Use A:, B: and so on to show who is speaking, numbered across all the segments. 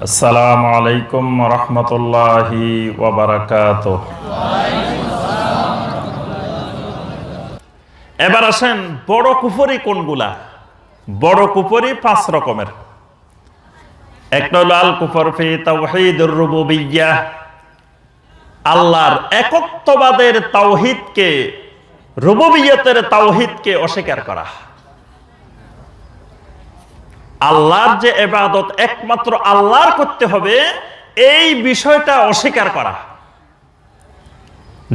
A: আসসালামু আলাইকুম রহমতুল্লাহি ওয়া বারাকাতুহু। এবার আসেন বড় কুফরি কোনগুলা। বড় কুফরি 5 রকমের। একটা হলো আল কুফর ফি তাওহীদুর রুবুবিয়্যাহ, আল্লাহর একত্ববাদের তাওহীদকে, রুবুবিয়তের তাওহীদকে অস্বীকার করা। আল্লাহর যে ইবাদত একমাত্র আল্লাহর করতে হবে এই বিষয়টা অস্বীকার করা।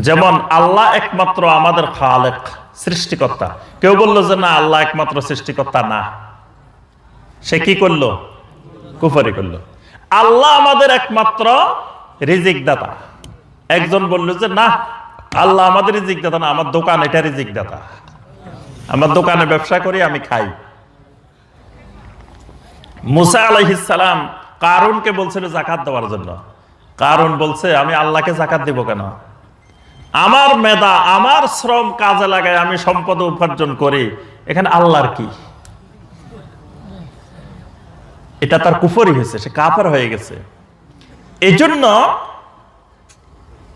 A: যেমন আল্লাহ একমাত্র আমাদের খালেক, সৃষ্টিকর্তা। কেউ বললো যে না, আল্লাহ একমাত্র সৃষ্টিকর্তা না, সে কি করলো? কুফরি করলো। আল্লাহ আমাদের একমাত্র রিজিক দাতা। একজন বললো যে না, আল্লাহ আমাদের রিজিক দাতা না, আমার দোকান এটা রিজিক দাতা, আমার দোকানে ব্যবসা করি, আমি খাই। মুসা আলাইহিস সালাম কারুনকে বলছিল যাকাত দেওয়ার জন্য। কারুন বলছে আমি আল্লাহকে যাকাত দিব কেন? আমার মেধা, আমার শ্রম কাজে লাগায় আমি সম্পদ উপার্জন করি, এখানে আল্লাহর কি? এটা তার কুফরি হয়েছে, সে কাফের হয়ে গেছে। এই জন্য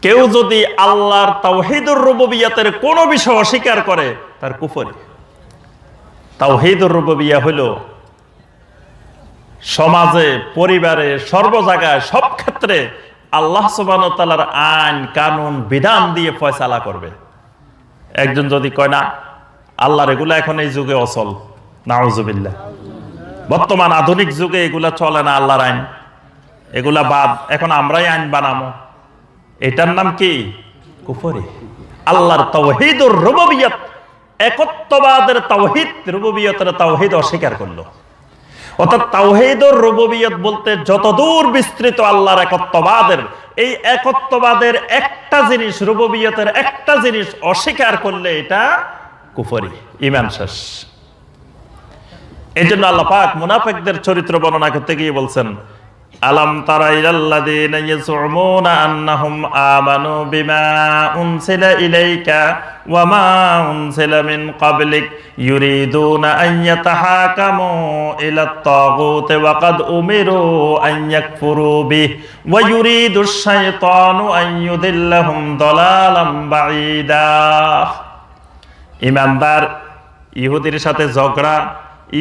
A: কেউ যদি আল্লাহর তাওহীদুর রুবুবিয়্যাতের কোনো বিষয় অস্বীকার করে তার কুফরি। তাওহীদুর রুবুবিয়্যাহ হলো সমাজে, পরিবারে, সর্ব জায়গায়, সব ক্ষেত্রে আল্লাহ সুবহানাহু ওয়া তাআলার আইন কানুন বিধান দিয়ে ফয়সালা করবে। একজন যদি কয় না, আল্লাহর এগুলা এখন এই যুগে অচল, নাউজুবিল্লাহ, বর্তমান আধুনিক যুগে এগুলা চলে না, আল্লাহর আইন এগুলা বাদ, এখন আমরাই আইন বানাবো, এটার নাম কি? কুফরি। আল্লাহর তাওহীদুর রুবুবিয়্যাত, একত্ববাদের তাওহীদ, রুবুবিয়তের তাওহীদ অস্বীকার করলো। অর্থাৎ তাওহীদুর রুবুবিয়্যাত বলতে যতদূর বিস্তৃত আল্লাহর একত্ববাদের, এই একত্ববাদের একটা জিনিস, রুবুবিয়্যাতের একটা জিনিস অস্বীকার করলে এটা কুফরি, ঈমান শেষ। এজন্য আল্লাহ পাক মুনাফিকদের চরিত্র বর্ণনা করতে গিয়ে বলছেন, আলাম তারা ইলাল্লাযীনা ইয়াজউমুনা আন্নাহুম আমানু বিমা উনসিলা ইলাইকা ওয়া মা উনসিলা মিন ক্বাবলিক ইউরিদুনা আন ইয়াতাহাকামু ইলাত তাগুত ওয়া ক্বাদ উমিরু আন ইয়াকফুরু বিহি ওয়া ইউরিদুশ শাইতানু আন ইউদিল্লাহুম দালালাম বাঈদা। ঈমানদার ইহুদির সাথে ঝগড়া।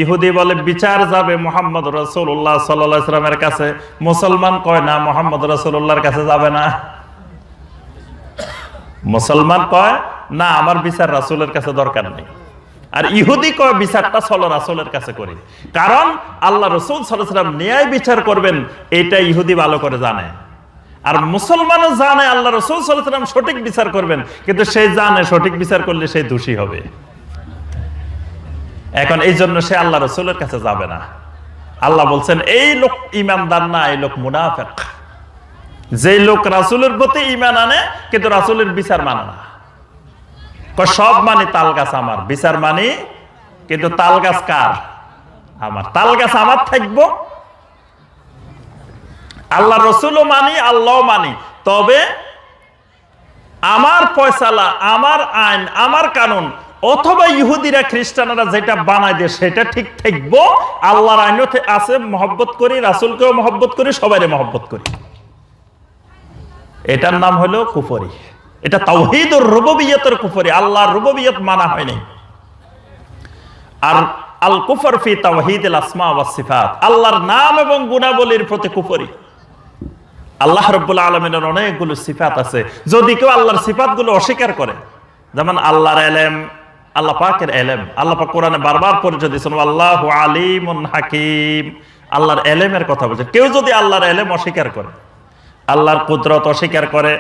A: ইহুদি বলে বিচার যাবে মুহাম্মদ রাসূলুল্লাহ সাল্লাল্লাহু আলাইহি ওয়াসাল্লামের কাছে। মুসলমান কয় না, মুহাম্মদ রাসূলুল্লাহর কাছে যাবে না। মুসলমান কয় না, আমার বিচার রাসূলের কাছে দরকার নেই। আর ইহুদি কয় বিচারটা চলো রাসূলের কাছে করি। কারণ আল্লাহ রাসূল সাল্লাল্লাহু আলাইহি ওয়াসাল্লাম ন্যায় বিচার করবেন, এটা ইহুদি ভালো করে জানে। আর মুসলমানও জানে আল্লাহ রাসূল সাল্লাল্লাহু আলাইহি ওয়াসাল্লাম সঠিক বিচার করবেন, কিন্তু সে জানে সঠিক বিচার করলে সে দোষী হবে। এখন এই জন্য সে আল্লাহ রাসূলের কাছে যাবে না। আল্লাহ বলছেন এই লোক ঈমানদার না, এই লোক মুনাফিক। যে লোক রাসূলের প্রতি ঈমান আনে কিন্তু রাসূলের বিচার মানে না। সব মানে তাল গাছ আমার, বিচার মানি কিন্তু তাল গাছ কার? আমার। তাল গাছ আমার থাকবো, আল্লাহ রাসূলও মানি, আল্লাহও মানি, তবে আমার ফয়সালা, আমার আইন, আমার কানুন, অথবা ইহুদিরা খ্রিস্টানরা যেটা বানায় দেয় সেটা ঠিক থাকবো। আল্লাহর আইন আছে, মহব্বত করি, রাসূলকেও মহব্বত করি, সবাইকে মহব্বত করি। এটার নাম হলো কুফরি। এটা তাওহীদুর রুবুবিয়্যাতের কুফরি, আল্লাহর রুবুবিয়্যাত মানা হয় নাই। আর আল কুফর ফি তাওহীদিল আসমা ওয়াস সিফাত, আল্লাহর নাম এবং গুণাবলীর প্রতি কুফরি। আল্লাহ রাব্বুল আলামিনের অনেকগুলো সিফাত আছে, যদি কেউ আল্লাহর সিফাতগুলো অস্বীকার করে, যেমন আল্লাহর ইলম, আল্লাহ পাকের ইলম, আল্লাহ পাক কোরআনে বারবার পরিচয় দিয়েছেন আল্লাহু আলিমুন হাকিম, আল্লাহর ইলমের কথা বলছে। কেউ যদি আল্লাহর ইলম অস্বীকার করে, আল্লাহর কুদরত অস্বীকার করে,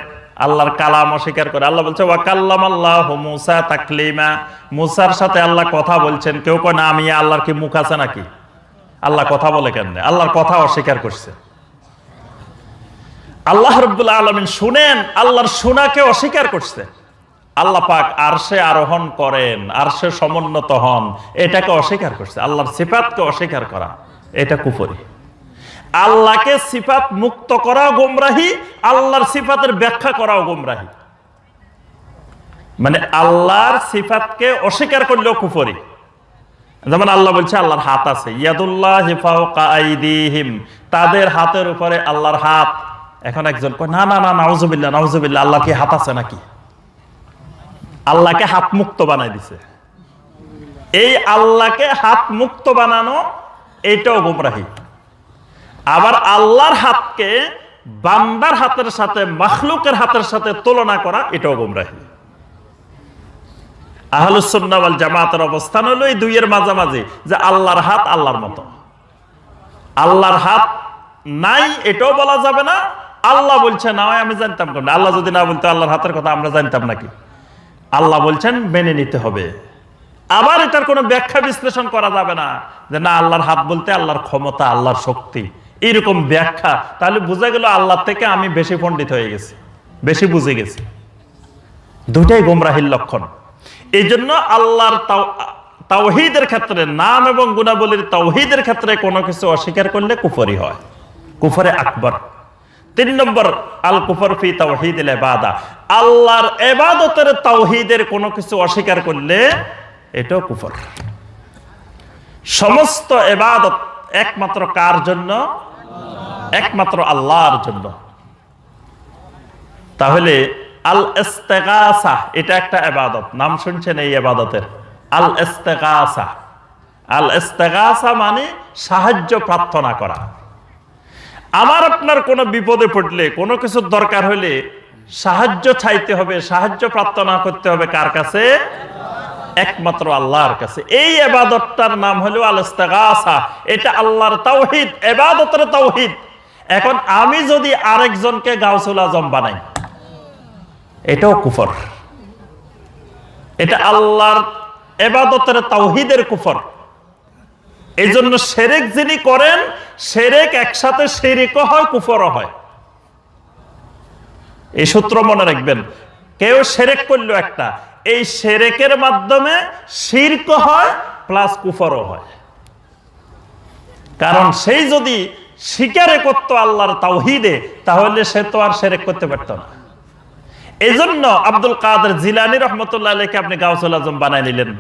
A: আল্লাহর কালাম অস্বীকার করে, আল্লাহ বলছে ওয়া কাল্লামাল্লাহু মূসা তাকলিমা, মূসার সাথে আল্লাহ কথা বলছেন। কেউ কয় না, আমি আল্লাহর কি মুখ আছে নাকি, আল্লাহ কথা বলে কেন? আল্লাহর কথা অস্বীকার করছে। আল্লাহ রাব্বুল আলামিন শুনেন, আল্লাহর শোনাকে অস্বীকার করছে। আল্লাহ পাক আরশে আরোহণ করেন, আরশে সমুন্নত হন, এটাকে অস্বীকার করছে। আল্লাহর সিফাতকে অস্বীকার করা এটা কুফরি। আল্লাহকে সিফাত মুক্ত করাও গোমরাহি, আল্লাহর সিফাতের ব্যাখ্যা করাও গোমরাহি। মানে আল্লাহর সিফাতকে অস্বীকার করলেও কুফরি, যেমন আল্লাহ বলছে আল্লাহর হাত আছে, ইয়াদুল্লাহি ফাওকা আইদিহিম, তাদের হাতের উপরে আল্লাহর হাত। এখন একজন কয় না না না, নাউজুবিল্লাহ নাউজুবিল্লাহ, আল্লাহ কি হাত আছে নাকি? আল্লাহকে হাত মুক্ত বানাই দিছে। এই আল্লাহকে হাত মুক্ত বানানো এইটাও গোমরাহি। আবার আল্লাহর হাতকে বান্দার হাতের সাথে, মাখলুকের হাতের সাথে তুলনা করা, এটাও গোমরাহি। আহলুস সুন্নাহ ওয়াল জামাতের অবস্থান হলো এই দুইয়ের মাঝামাঝি, যে আল্লাহর হাত আল্লাহর মতো। আল্লাহর হাত নাই এটাও বলা যাবে না, আল্লাহ বলছে না আমি জানতাম না। আল্লাহ যদি না বলতো আল্লাহর হাতের কথা আমরা জানতাম নাকি? আল্লাহ বলছেন মেনে নিতে হবে। আবার এটার কোনো ব্যাখ্যা বিশ্লেষণ করা যাবে না, যে না আল্লাহর হাত বলতে আল্লাহর ক্ষমতা, আল্লাহর শক্তি, এরকম ব্যাখ্যা। তাহলে বোঝা গেল আল্লাহ থেকে আমি বেশি পণ্ডিত হয়ে গেছি, বেশি বুঝে গেছি। দুটাই গোমরাহির লক্ষণ। এই জন্য আল্লাহর তাওহীদের ক্ষেত্রে, নাম এবং গুণাবলীর তাওহীদের ক্ষেত্রে কোনো কিছু অস্বীকার করলে কুফরি হয়, কুফরে আকবর। 3 নম্বর, আল কুফর ফি তাওহীদিল ইবাদা, আল্লাহর ইবাদতের তাওহীদের কোনো কিছু অস্বীকার করলে এটাও কুফর। সমস্ত ইবাদত একমাত্র কার জন্য? একমাত্র আল্লাহর জন্য। তাহলে আল ইস্তিগাসা এটা একটা ইবাদত, নাম শুনছেন এই ইবাদতের, আল ইস্তিগাসা। আল ইস্তিগাসা মানে সাহায্য প্রার্থনা করা। আমার আপনার কোনো বিপদে পড়লে, কোনো কিছুর দরকার হলে সাহায্য চাইতে হবে, সাহায্য প্রার্থনা করতে হবে কার কাছে? একমাত্র আল্লাহর কাছে। এই ইবাদতটার নাম হলো আল ইস্তিগাসা। এটা আল্লাহর তাওহীদ, ইবাদতের তাওহীদ। এখন আমি যদি আরেকজনকে গাউসুল আজম বানাই, এটাও কুফর। এটা আল্লাহর ইবাদতের তাওহীদের কুফর। এই জন্য শিরক যিনি করেন, শিরক একসাথে শিরকও হয়, কুফরও হয়। এই সূত্র মনে রাখবেন। কেউ শিরক করলো একটা, এই শিরকের মাধ্যমে শিরক হয় প্লাস কুফরও হয়। কারণ সেই যদি স্বীকারে করতো আল্লাহর তাওহীদে, তাহলে সে তো আর শিরক করতে পারত না। এই জন্য আব্দুল কাদের জিলানী রহমতুল্লাহ আলাইহিকে আপনি গাউসুল আজম বানাই নিলেন,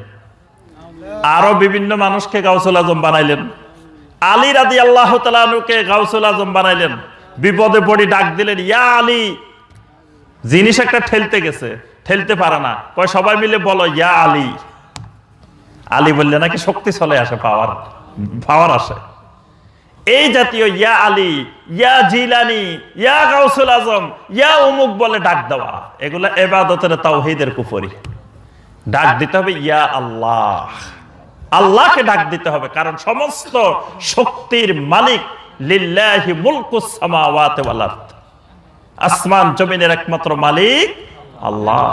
A: আরো বিভিন্ন মানুষকে গাউসুল আজম বানাইলেন, আলী রাদিয়াল্লাহু তাআলা আনহুকে গাউসুল আজম বানাইলেন। বিপদে পড়ে ডাক দিলেন, ইয়া আলী। জিনিস একটা ঠেলতে গেছে, ঠেলতে পারে না, কয় সবাই মিলে বলো ইয়া আলী। আলী বললে নাকি শক্তি চলে আসে, পাওয়ার আসে। এই জাতীয় ইয়া আলী, ইয়া জিলানী, ইয়া গাউসুল আজম, ইয়া অমুক বলে ডাক দেওয়া, এগুলা ইবাদতের তাওহীদের কুফরি। ডাক দিতে হবে ইয়া আল্লাহ, আল্লাহকে ডাক দিতে হবে। কারণ সমস্ত শক্তির মালিক লিল্লাহি মুলকুস সামাওয়াতি ওয়াল আরদ, আসমান জমিনের একমাত্র মালিক আল্লাহ।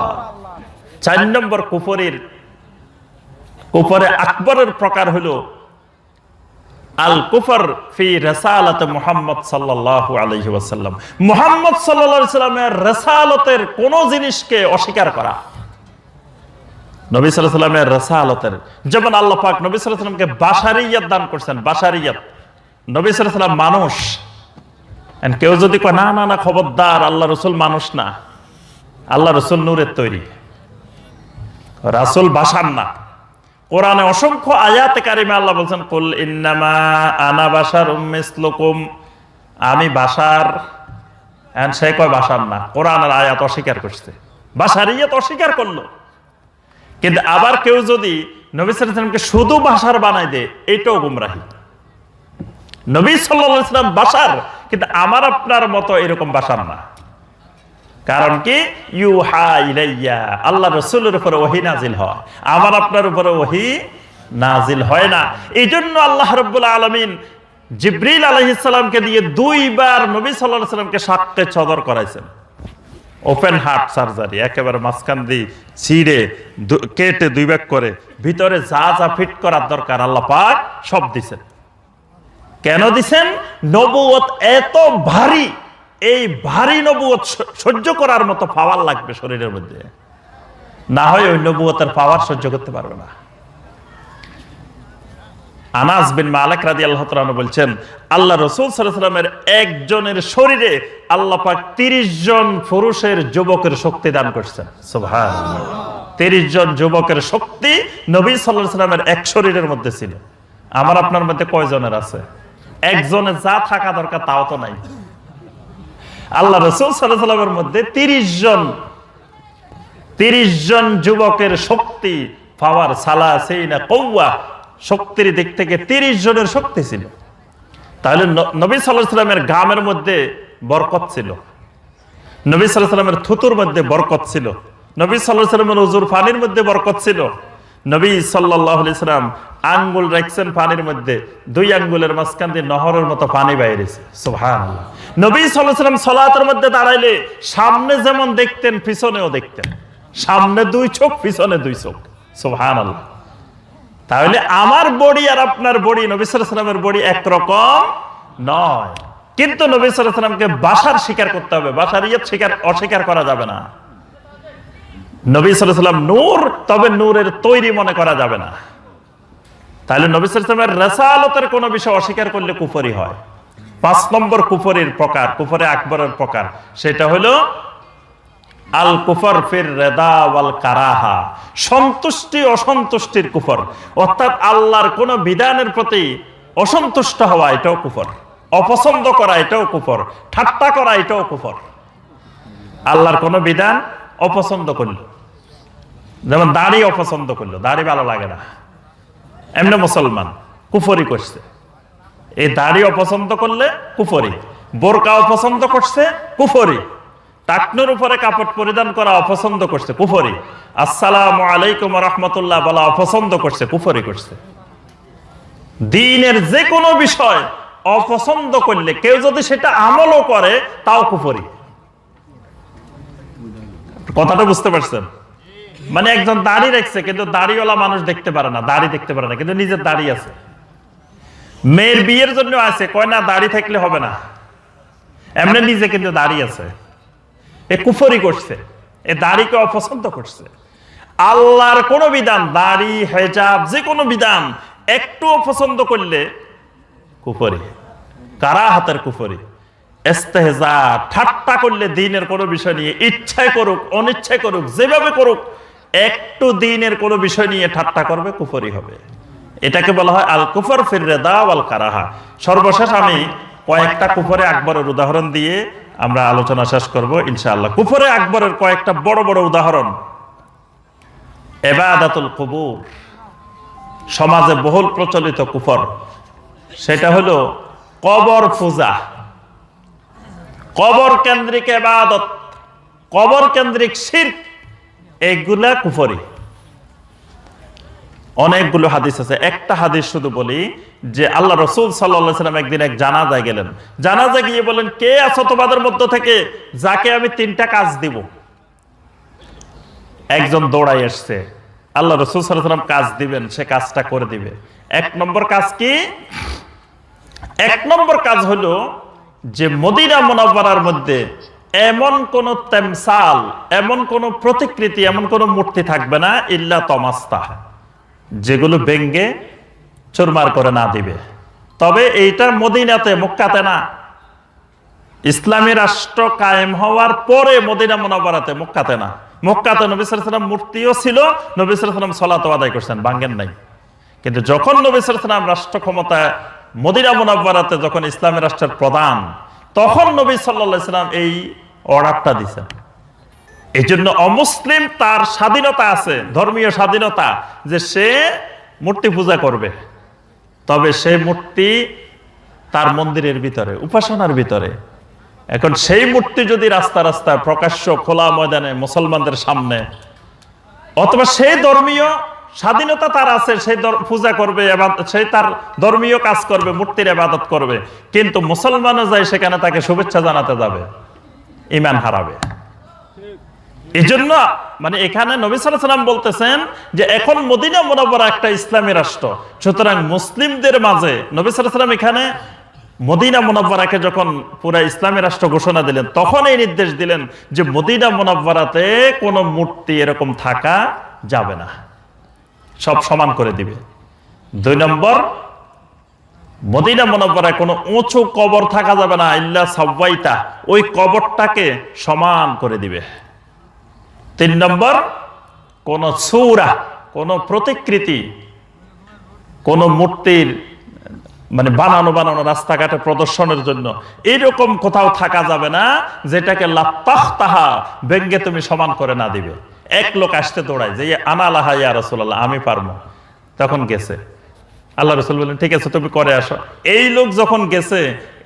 A: 4 নম্বর কুফরে আকবরের প্রকার হলো আল কুফর ফি রিসালাত মুহাম্মদ সাল্লাল্লাহু আলাইহি ওয়াসাল্লাম, মুহাম্মদ সাল্লাল্লাহু আলাইহি ওয়াসাল্লামের রিসালাতের কোন জিনিসকে অস্বীকার করা। নবী সাল্লাল্লাহু আলাইহি ওয়াসাল্লামের রিসালাতের, যেমন আল্লাহ পাক নবী সাল্লাল্লাহু আলাইহি ওয়াসাল্লামকে বাশারিয়ত দান করেছেন। বাশারিয়ত, নবী সাল্লাল্লাহু আলাইহি ওয়াসাল্লাম মানুষ। এন্ড কেউ যদি কয় না না না, খবরদার, আল্লাহ রাসূল মানুষ না, আল্লাহ রাসূল নূরের তৈরি, রাসূল বাশার না। কোরআনে অসংখ্য আয়াতে কারিমে আল্লাহ বলছেন, কুল ইন্নামা আনা বাশারুম মিসলুকুম, আমি বাশার। এন্ড সে কয় বাশার না, কোরআনের আয়াত অস্বীকার করছে, বাশারিয়ত অস্বীকার করলো। কিন্তু আবার কেউ যদি নবী সাল্লাল্লাহু আলাইহি ওয়াসাল্লামকে শুধু বাশার বানাই দেয়, এটাও গুমরাহি। নবী সাল্লাল্লাহু আলাইহি ওয়াসাল্লাম বাশার, কিন্তু আমার আপনার মতো এরকম বাশার না। কারণ কি? ইউহা ইলাইয়া, আল্লাহ রাসূলের উপরে ওহী নাজিল হয়, আমার আপনার উপরে ওহী নাজিল হয় না। এই জন্য আল্লাহ রাব্বুল আলামিন জিবরিল আলাইহিস সালামকে দিয়ে 2 বার নবী সাল্লাল্লাহু আলাইহি ওয়াসাল্লামকে সাক্ষ্যে চদর করাইছেন। ওপেন হার্ট সার্জারি, একেবারে মাঝখান দিয়ে ছিঁড়ে কেটে 2 ভাগ করে ভিতরে যা যা ফিট করার দরকার আল্লাহ পাক সব দিছেন। কেন দিছেন? নবুয়ত এত ভারী, এই ভারী নবুয়ত সহ্য করার মতো পাওয়ার লাগবে শরীরের মধ্যে, না হয় ওই নবুয়তের পাওয়ার সহ্য করতে পারবে না। আনাস বিন মালিক রাদিয়াল্লাহু তাআলা আনহু বলছেন, আল্লাহ রাসূল সাল্লাল্লাহু আলাইহি ওয়াসাল্লামের একজনের শরীরে আল্লাহ পাক 30 জন পুরুষের যুবকের শক্তি দান করেছেন। সুবহানাল্লাহ। 30 জন যুবকের শক্তি নবী সাল্লাল্লাহু আলাইহি ওয়াসাল্লামের এক শরীরের মধ্যে ছিল। আমার আপনার মধ্যে কয়জনের আছে? একজনের যা থাকা দরকার তাও তো নাই। আল্লাহ রাসূল সাল্লাল্লাহু আলাইহি ওয়াসাল্লামের মধ্যে 30 জন যুবকের শক্তি, পাওয়ার, সালাসিনা কুওয়া, শক্তির দিক থেকে 30 জনের শক্তি ছিল। তাহলে নবী সাল্লাল্লাহু আলাইহি ওয়াসাল্লামের ঘামের মধ্যে বরকত ছিল, নবী সাল্লাল্লাহু আলাইহি ওয়াসাল্লামের থুতুর মধ্যে বরকত ছিল, নবী সাল্লাল্লাহু আলাইহি ওয়াসাল্লামের ওযুর পানির মধ্যে বরকত ছিল। নবী সাল্লাল্লাহু আলাইহি ওয়াসাল্লাম আঙ্গুল রাখছেন পানির মধ্যে, 2 আঙ্গুলের মাঝখান দিয়ে নহরের মতো পানি বাইরেছে। সুবহানাল্লাহ। নবী সাল্লাল্লাহু আলাইহি ওয়াসাল্লাম সালাতের মধ্যে দাঁড়াইলে সামনে যেমন দেখতেন পিছনেও দেখতেন, সামনে 2 চোখ পিছনে 2 চোখ। সুবহানাল্লাহ। তাহলে আমার বডি আর আপনার বডি, নবী সাল্লাল্লাহু আলাইহি ওয়াসাল্লামের বডি একরকম নয়, কিন্তু নবী সাল্লাল্লাহু আলাইহি ওয়াসাল্লামকে বাশার স্বীকার করতে হবে, বাশারিয়ত অস্বীকার করা যাবে না। নবী সাল্লাল্লাহু আলাইহি ওয়াসাল্লাম নূর, তবে নূরের তৈরি মনে করা যাবে না। তাহলে নবী সাল্লাল্লাহু আলাইহি ওয়াসাল্লামের রাসালাতের কোনো বিষয় অস্বীকার করলে কুফরি হয়। 5 নম্বর কুফরির প্রকার, কুফরে আকবরের প্রকার, সেটা হলো আল কুফর ফির রিদা ওয়াল কারাহা, সন্তুষ্টি অসন্তুষ্টির কুফর। অর্থাৎ আল্লাহর কোন বিধানের প্রতি অসন্তুষ্ট হওয়া, এটাও কুফর। অপছন্দ করা, এটাও কুফর। ঠাট্টা করা, এটাও কুফর। আল্লাহর কোন বিধান অপছন্দ করল, যেমন দাড়ি অপছন্দ করলো, দাড়ি ভালো লাগে না, এমনি মুসলমান, কুফরি করছে। এই দাড়ি অপছন্দ করলে কুফরি। বোরকা অপছন্দ করছে, কুফরি। টাকনুর উপরে কাপড় পরিধান করা অপছন্দ করছে, কুফরি। আসসালামু আলাইকুম ওয়া রাহমাতুল্লাহ বলা অপছন্দ করছে, কুফরি করছে। দ্বীনের যে কোনো বিষয় অপছন্দ করলে, কেউ যদি সেটা আমলও করে, তাও কুফরি। কথাটা বুঝতে পারছেন? মানে একজন দাড়ি রাখছে, কিন্তু দাড়িওয়ালা মানুষ দেখতে পারে না, দাড়ি দেখতে পারে না, কিন্তু নিজের দাড়ি আছে। মেয়ের বিয়ের জন্য আছে, কয় না দাড়ি থাকলে হবে না, এমনি নিজে কিন্তু দাড়ি আছে। এ কুফরি করছে, এ দাড়িকে অপছন্দ করছে। আল্লাহর কোন বিধান, দাড়ি, হেজাব, যে কোনো বিধান একটু অপছন্দ করলে কুফরি, কারাহাতের কুফরি। ইস্তেহজা, ঠাট্টা করলে দ্বীনের কোনো বিষয় নিয়ে, ইচ্ছায় করুক অনিচ্ছায় করুক, যেভাবে করুক, একটু দ্বীনের কোনো বিষয় নিয়ে ঠাট্টা করবে, কুফরি হবে। এটাকে বলা হয় আল কুফর ফির রিদা ওয়াল কারাহা। সর্বশেষ আমি কয়েকটা কুফরে আকবরের উদাহরণ দিয়ে আমরা আলোচনা শেষ করব ইনশাআল্লাহ। কুফরে আকবরের কয়েকটা বড় বড় উদাহরণ। ইবাদাতুল কুবুর, সমাজে বহুল প্রচলিত কুফর, সেটা হলো কবর পূজা, কবর কেন্দ্রিক ইবাদত, কবর কেন্দ্রিক শিরক, এইগুলা কুফরি। অনেকগুলো হাদিস আছে, একটা হাদিস শুধু বলি যে আল্লাহ রাসূল সাল্লাল্লাহু আলাইহি ওয়াসাল্লাম একদিন এক জানাজায় গেলেন। জানাজায় গিয়ে বলেন, কে আছো তোমাদের মধ্য থেকে যাকে আমি 3টা কাজ দিব? একজন দৌড়াই আসছে, আল্লাহ রাসূল সাল্লাল্লাহু আলাইহি ওয়াসাল্লাম কাজ দিবেন, সে কাজটা করে দিবে। 1 নম্বর কাজ কি? 1 নম্বর কাজ হলো যে মদিনা মুনাওয়ারার মধ্যে এমন কোন তেমসাল, এমন কোন প্রতিকৃতি, এমন কোন মূর্তি থাকবে না ইল্লা তমাস্তা, যেগুলো ব্যঙ্গে চুরমার করে না দিবে। তবে এইটা মদিনাতে, মক্কাতে না। ইসলামী রাষ্ট্র কায়েম হওয়ার পরে মদিনা মুনাওয়ারাতে, মক্কাতে না। মক্কাতে নবী সাল্লাল্লাহু আলাইহি ওয়াসাল্লাম মূর্তিও ছিল, নবী সাল্লাল্লাহু আলাইহি ওয়াসাল্লাম সালাত আদায় করছেন, ভাঙেন নাই। কিন্তু যখন নবী সাল্লাল্লাহু আলাইহি ওয়াসাল্লাম রাষ্ট্র ক্ষমতায় মদিনা মুনাওয়ারাতে, যখন ইসলামী রাষ্ট্রের প্রধান, তখন নবী সাল্লাল্লাহু আলাইহি ওয়াসাল্লাম এই অর্ডারটা দিয়েছেন। এই জন্য অমুসলিম তার স্বাধীনতা আছে, ধর্মীয় স্বাধীনতা, যে সে মূর্তি পূজা করবে, তবে সে মূর্তি তার মন্দিরের ভিতরে, উপাসনার ভিতরে। এখন সেই মূর্তি যদি রাস্তা রাস্তায় প্রকাশ্য খোলা ময়দানে মুসলমানদের সামনে, অথবা সেই ধর্মীয় স্বাধীনতা তার আছে, সেই পূজা করবে, সেই তার ধর্মীয় কাজ করবে, মূর্তির ইবাদত করবে, কিন্তু মুসলমানও যায় সেখানে তাকে শুভেচ্ছা জানাতে যাবে, ঈমান হারাবে। এই জন্য মানে এখানে নবী সাল্লাল্লাহু আলাইহি ওয়াসাল্লাম বলতেছেন যে এখন মদিনা মুনাওয়ারা একটা ইসলামী রাষ্ট্র, সুতরাং মুসলিমদের মাঝে নবী সাল্লাল্লাহু আলাইহি ওয়াসাল্লাম এখানে মদিনা মুনাওয়ারাকে যখন পুরা ইসলামী রাষ্ট্র ঘোষণা দিলেন, তখন এই নির্দেশ দিলেন যে মদিনা মুনাওয়ারাতে কোনো মূর্তি এরকম থাকা যাবে না, সব সমান করে দিবে। 2 নম্বর, মদিনা মুনাওয়ারায় কোনো উঁচু কবর থাকা যাবে না, ইল্লা সাওয়াইতা, ওই কবরটাকে সমান করে দিবে। 3 নম্বর, কোন সূরা, কোন প্রতিকৃতি, কোন মূর্তির মানে বানানো রাস্তাঘাটে প্রদর্শনের জন্য এরকম কোথাও থাকা যাবে না যেটাকে লাত্তাহতাহা, ব্যঙ্গে তুমি সমান করে না দিবে। এক লোক আসতে দৌড়ায় যে আনা লাহা ইয়া রাসূলুল্লাহ, আমি পারবো। তখন গেছে, আল্লাহ রাসূল বললেন ঠিক আছে তুমি করে আসো। এই লোক যখন গেছে,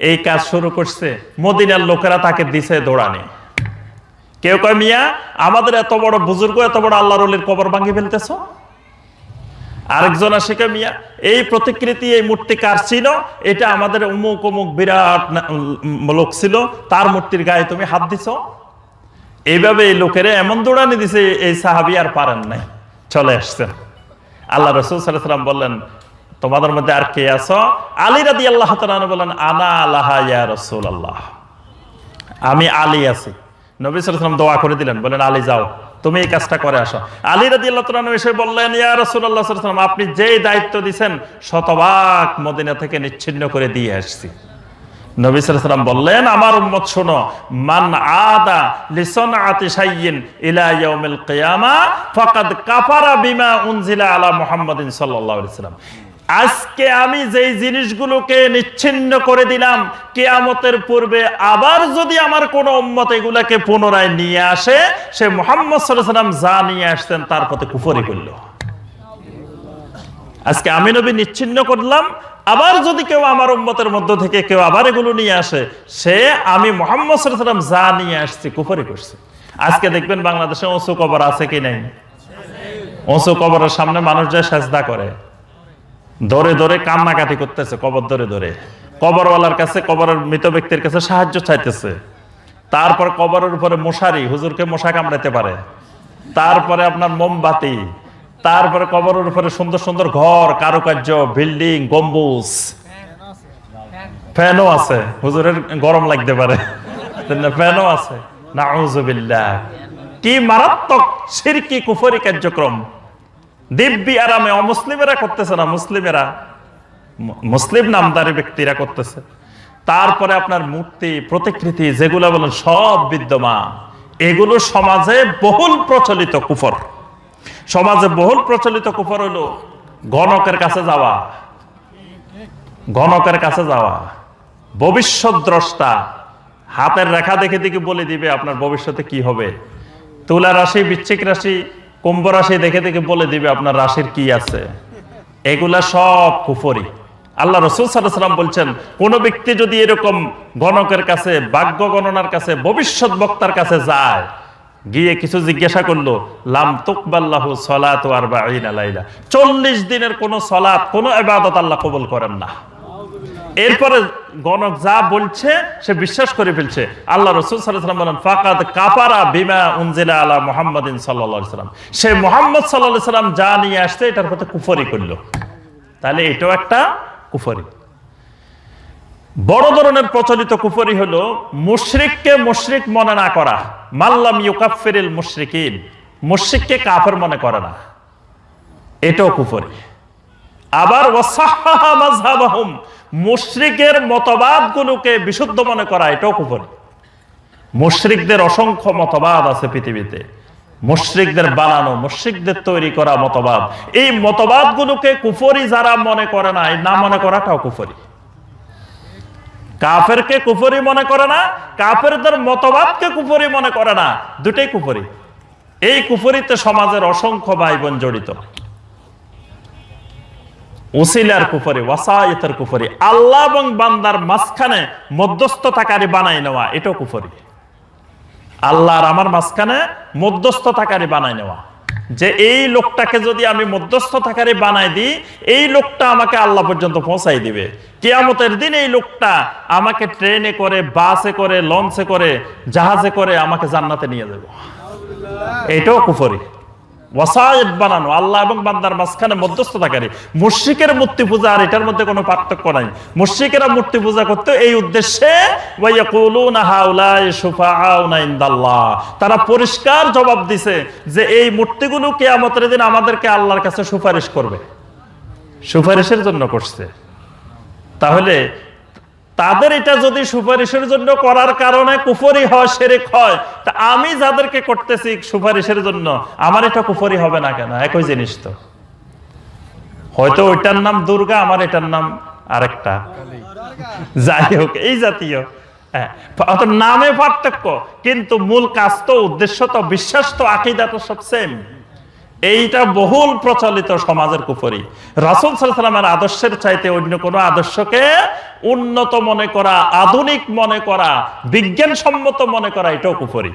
A: এই কাজ শুরু করছে, মদিনার লোকেরা তাকে দিছে দৌড়ানি। কেউ কয় মিয়া আমাদের এত বড় বুজুর্গ, এত বড় আল্লাহর ওলির কবর ভাঙিয়ে ফেলতেছ। আরেকজন আসে কে মিয়া এই প্রতিকৃতি, এই মূর্তি কার ছিল? এটা আমাদের অমুক অমুক বিরাট লোক ছিল, তার মূর্তির গায়ে তুমি হাত দিছ। এইভাবে এই লোকেরা এমন দৌড়ানি দিছে, এই সাহাবী আর পারেন নাই, চলে আসছেন। আল্লাহ রাসূল সাল্লাল্লাহু আলাইহি ওয়াসাল্লাম বললেন তোমাদের মধ্যে আর কে আছো? আলী রাদিয়াল্লাহু তাআলা আনহু বলেন আনা লাহা ইয়া রাসূলুল্লাহ, আমি আলী আছি। নবী সাল্লাল্লাহু আলাইহি ওয়াসাল্লাম দোয়া করে দিলেন, বলেন আলী যাও তুমি এই কাজটা করে আসো। আলী রাদিয়াল্লাহু তাআলা আনহু এসে বললেন ইয়া রাসূলুল্লাহ সাল্লাল্লাহু আলাইহি ওয়াসাল্লাম, আপনি যেই দায়িত্ব দিবেন শতভাগ মদিনা থেকে নিচ্ছিন্ন করে দিয়ে আসছি। নবী সাল্লাল্লাহু আলাইহি ওয়াসাল্লাম বললেন আমার উম্মত শোনো, মান আদা লিসানআতি শাইইন ইলা ইয়াউমিল কিয়ামা ফাকাদ কাফারা বিমা উনজিলা আলা মুহাম্মাদিন সাল্লাল্লাহু আলাইহি ওয়াসাল্লাম। আজকে আমি যেই জিনিসগুলোকে নিচ্ছিন্ন করে দিলাম, কিয়ামতের পূর্বে আবার যদি আমার কোন উম্মত এগুলাকে পুনরায় নিয়ে আসে, সে মুহাম্মদ সাল্লাল্লাহু আলাইহি ওয়াসাল্লাম যা নিয়ে আসতেন তার প্রতি কুফরি করল। আজকে আমি নবী নিচ্ছিন্ন করলাম, আবার যদি কেউ আমার উম্মতের মধ্য থেকে কেউ আবার এগুলো নিয়ে আসে, সে আমি মুহাম্মদ সাল্লাল্লাহু আলাইহি ওয়াসাল্লাম যা নিয়ে আসছি কুফরি করছে। আজকে দেখবেন বাংলাদেশে উঁচু কবর আছে কি নাই? উঁচু কবরের সামনে মানুষ যায় সেজদা করে, ধরে ধরে কান্নাকাটি করতেছে, কবর ধরে ধরে কবরওয়ালার কাছে, কবরের মৃত ব্যক্তির কাছে সাহায্য চাইতেছে। তারপর কবরের উপরে মশারি, হুজুরকে মশা কামড়াতে পারে, তারপরে আপনার মোমবাতি, তারপরে কবরের উপরে সুন্দর সুন্দর ঘর, কারুকার্য, বিল্ডিং, গম্বুজ, ফ্যানও আছে, হুজুরের গরম লাগতে পারে, ফ্যানও আছে। নাউযুবিল্লাহ, কি মারাত্মক শিরকি কুফরি কার্যক্রম দিব্যি আরামে অমুসলিমেরা করতেছে না, মুসলিমেরা, মুসলিম নামদারি ব্যক্তিরা করতেছে। তারপরে আপনার মূর্তি, প্রতিকৃতি যেগুলো বলেন সব বিদ্যমান, এগুলো সমাজে বহুল প্রচলিত কুফর। সমাজে বহুল প্রচলিত কুফর হলো গণকের কাছে যাওয়া, গণকের কাছে যাওয়া, ভবিষ্যৎ দ্রষ্টা, হাতের রেখা দেখে দেখে বলে দিবে আপনার ভবিষ্যতে কি হবে। তুলা রাশি, বৃশ্চিক রাশি, কুম্ভ রাশি দেখে দেখে বলে দিবে আপনার রাশির কি আছে। এগুলা সব কুফরি। আল্লাহ রাসূল সাল্লাল্লাহু আলাইহি ওয়াসাল্লাম বলছেন, কোন ব্যক্তি যদি এরকম গণকের কাছে, ভাগ্য গণনার কাছে, ভবিষ্যৎ বক্তার কাছে যায়, গিয়ে কিছু জিজ্ঞাসা করলো, লাম তুকবাল্লাহু সালাতু 40 লাইলা, 40 দিনের কোন সালাত, কোন ইবাদত আল্লাহ কবুল করেন না। এরপরে গণক যা বলছে সে বিশ্বাস করে ফেলছে। আল্লাহ রাসূল সাল্লাল্লাহু আলাইহি ওয়াসাল্লাম বলেন ফাকাদ কাফারা বিমা উনজিলা আলা মুহাম্মাদিন সাল্লাল্লাহু আলাইহি ওয়াসাল্লাম, সে মুহাম্মদ সাল্লাল্লাহু আলাইহি ওয়াসাল্লাম যা নিয়ে আসছে এটার প্রতি কুফরি করলো। তাহলে এটাও একটা কুফরি। বড় ধরনের প্রচলিত কুফরি হলো মুশরিককে মুশরিক মনে না করা, মাল্লাম ইউকাফফিরিল মুশরিকিন, মুশরিককে কাফের মনে করে না, এটাও কুফরি। আবার ওয়াসাহহা মাযহাবাহুম, মুশরিকের মতবাদগুলোকে বিশুদ্ধ মনে করা, এটাও কুফরি। মুশরিকদের অসংখ্য মতবাদ আছে পৃথিবীতে, মুশরিকদের বানানো, মুশরিকদের তৈরি করা মতবাদ, এই মতবাদগুলোকে কুফরি যারা মনে করে না, এই না মনে করাটাও কুফরি। কাফেরকে কুফরি মনে করে না, কাফেরদের মতবাদকে কুফরি মনে করে না, দুটেই কুফরি। এই কুফরিতে সমাজের অসংখ্য ভাই বোন জড়িত। উসিলার কুফরি, ওয়াসাইতের কুফরি, আল্লাহ এবং বান্দার মাঝখানে মধ্যস্থতাকারী বানাই নেওয়া, এটাও কুফরি। আল্লাহ আর আমার মাঝখানে মধ্যস্থতাকারী বানাই নেওয়া, যে এই লোকটাকে যদি আমি মধ্যস্থতাকারী বানাই দিই, এই লোকটা আমাকে আল্লাহ পর্যন্ত পৌঁছাই দিবে। কিয়ামতের দিন এই লোকটা আমাকে ট্রেনে করে, বাসে করে, লঞ্চে করে, জাহাজে করে আমাকে জান্নাতে নিয়ে যাবে, এটাও কুফরি। ওয়াসাইত বানানো, আল্লাহ এবং বান্দার মাঝখানে মধ্যস্থতাকারী। মুশরিকের মূর্তি পূজা আর এটার মধ্যে কোনো পার্থক্য নাই। মুশরিকেরা মূর্তি পূজা করতে এই উদ্দেশ্যে, ওয়া ইয়াকুলুনা হাউলাই শুফাআউনা ইনদাল্লাহ, তারা পরিষ্কার জবাব দিছে যে এই মূর্তিগুলো কিয়ামতের দিন আমাদেরকে আল্লাহর কাছে সুপারিশ করবে, সুপারিশের জন্য করছে। তাহলে তাদের এটা যদি সুপারিশের জন্য করার কারণে কুফরি হয়, শিরক হয়, তা আমি যাদেরকে করতেছি সুপারিশের জন্য আমার এটা কুফরি হবে না কেন? একই জিনিস তো। হয়তো ওইটার নাম দুর্গা, আমার এটার নাম আরেকটা, যাই হোক এই জাতীয়। নামে পার্থক্য, কিন্তু মূল কাজ তো, উদ্দেশ্য তো, বিশ্বাস তো, আকীদা তো সব সেম। এইটা বহুল প্রচলিত সমাজের কুফরি। রাসূল সাল্লাল্লাহু আলাইহি ওয়াসাল্লামের আদর্শের চাইতে অন্য কোনো আদর্শকে উন্নত মনে করা, আধুনিক মনে করা, বিজ্ঞানসম্মত মনে করা, এটাও কুফরি।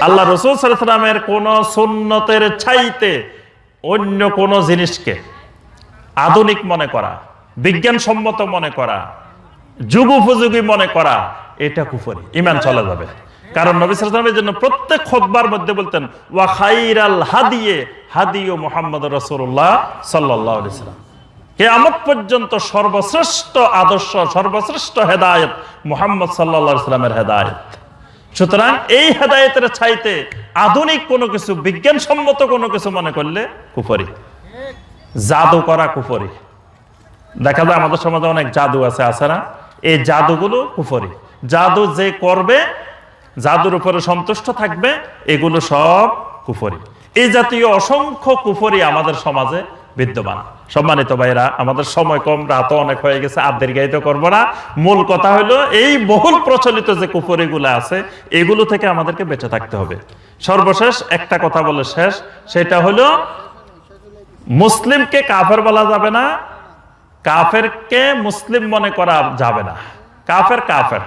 A: আল্লাহ রাসূল সাল্লাল্লাহু আলাইহি ওয়াসাল্লামের কোন সুন্নতের চাইতে অন্য কোন জিনিসকে আধুনিক মনে করা, বিজ্ঞানসম্মত মনে করা, যুগ উপযোগী মনে করা, এটা কুফরি, ঈমান চলে যাবে। কারণ নবী সাল্লাল্লাহু আলাইহি ওয়াসাল্লামের জন্য প্রত্যেক খুতবার মধ্যে বলতেন ওয়া খাইরাল হাদিয়ে হাদিয়ু মুহাম্মদ রাসূলুল্লাহ সাল্লাল্লাহু আলাইহি ওয়াসাল্লাম। কিয়ামত পর্যন্ত সর্বশ্রেষ্ঠ আদর্শ, সর্বশ্রেষ্ঠ হেদায়েত মুহাম্মদ সাল্লাল্লাহু আলাইহি ওয়াসাল্লামের হেদায়েত। সুতরাং এই হেদায়েতের চাইতে আধুনিক কোনো কিছু, বিজ্ঞানসম্মত কোনো কিছু মনে করলে কুফরি। জাদু করা কুফরি। দেখা যায় আমাদের সমাজে অনেক জাদু আছে না? এই জাদুগুলো কুফরি। জাদু যে করবে, জাদুর উপরে সন্তুষ্ট থাকবে, এগুলো সব কুফরি। এই জাতীয় অসংখ্য কুফরি আমাদের সমাজে বিদ্যমান। সম্মানিত ভাইরা, আমাদের সময় কম, রাতও অনেক হয়ে গেছে, আর দীর্ঘায়িত করবো না। মূল কথা হলো এই বহুল প্রচলিত যে কুফরিগুলো আছে, এগুলো থেকে আমাদেরকে বেঁচে থাকতে হবে। সর্বশেষ একটা কথা বলে শেষ, সেটা হলো মুসলিমকে কাফের বলা যাবে না, কাফেরকে মুসলিম মনে করা যাবে না। কাফের কাফের,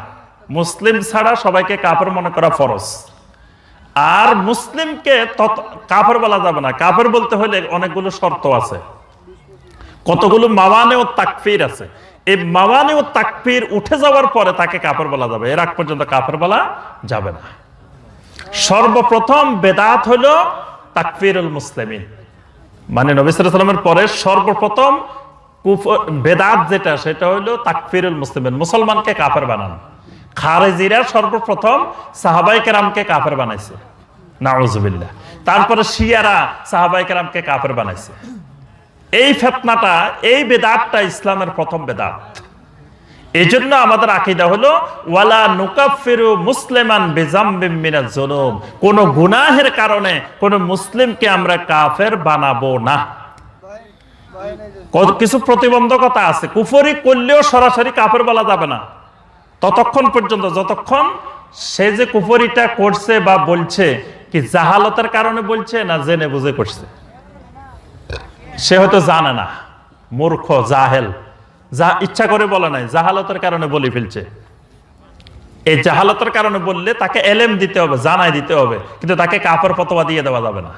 A: মুসলিম ছাড়া সবাইকে কাফের মনে করা ফরজ। আর মুসলিমকে কাফের বলা যাবে না। কাফের বলতে হলে অনেকগুলো শর্ত আছে, কতগুলো মাওয়ানে ও তাকফির আছে। এই মাওয়ানে ও তাকফির উঠে যাওয়ার পরে তাকে কাফের বলা যাবে, এর আগ পর্যন্ত কাফের বলা যাবে না। সর্বপ্রথম বেদাত হলো তাকফিরুল মুসলিমিন, মানে নবী সাল্লাল্লাহু আলাইহি ওয়াসাল্লামের পরে সর্বপ্রথম বেদাত যেটা, সেটা হলো তাকফিরুল মুসলিমিন, মুসলমানকে কাফের বানানো। খারেজিরা সর্বপ্রথম সাহাবায়ে কেরামকে কাফের বানাইছে, নাউযুবিল্লাহ। তারপরে শিয়ারা সাহাবায়ে কেরামকে কাফের বানাইছে। এই ফিতনাটা, এই বেদাতটা ইসলামের প্রথম বেদাত। এজন্য আমাদের আকীদা হলো ওয়ালা নুকাফিরু মুসলিমান বিযামবিন মিনাজ যুনুব, কোন গুনাহের কারণে কোন মুসলিমকে আমরা কাফের বানাবো না। কিছু প্রতিবন্ধকতা আছে, কুফরি করলেও সরাসরি কাফের বলা যাবে না ততক্ষণ পর্যন্ত যতক্ষণ সে যে কুফরিটা করছে বা বলছে, কি জাহালতের কারণে বলছে না জেনে বুঝে করছে। সে হয়তো জানে না, মূর্খ, জাহেল, যা ইচ্ছা করে বলে নাই, জাহালতের কারণে বলে ফেলছে। এই জাহালতের কারণে বললে তাকে এলেম দিতে হবে, জানাই দিতে হবে, কিন্তু তাকে কাফের ফতোয়া দিয়ে দেওয়া যাবে না।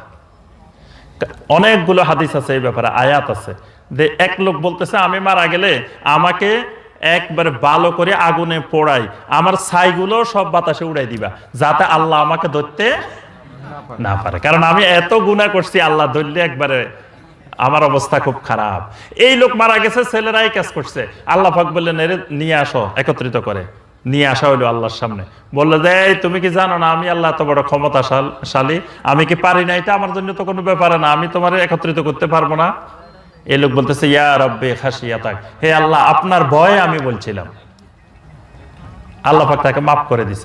A: অনেকগুলো হাদিস আছে এই ব্যাপারে, আয়াত আছে। যে এক লোক বলতেছে আমি মারা গেলে আমাকে একবারে ভালো করে আগুনে পোড়াই, আমার ছাইগুলো সব বাতাসে উড়াই দিবা, যাতে আল্লাহ আমাকে ধরতে না পারে, কারণ আমি এত গুনাহ করছি, আল্লাহ ধরলে একবারে আমার অবস্থা খুব খারাপ। এই লোক মারা গেছে, ছেলেরাই কাজ করছে। আল্লাহ পাক বললেন এর নিয়ে আসো, একত্রিত করে নিয়ে আসা হইলো আল্লাহর সামনে। বললো যে তুমি কি জানো না আমি আল্লাহ এত বড় ক্ষমতাশালী, আমি কি পারি না? এটা আমার জন্য তো কোনো ব্যাপার না, আমি তোমার একত্রিত করতে পারবো না। এই লোক বলতেছে ইয়া রব্বি খাশিয়াতাক, হে আল্লাহ আপনার ভয়ে আমি বলছিলাম। আল্লাহ পাক তাকে মাফ করে দিছে।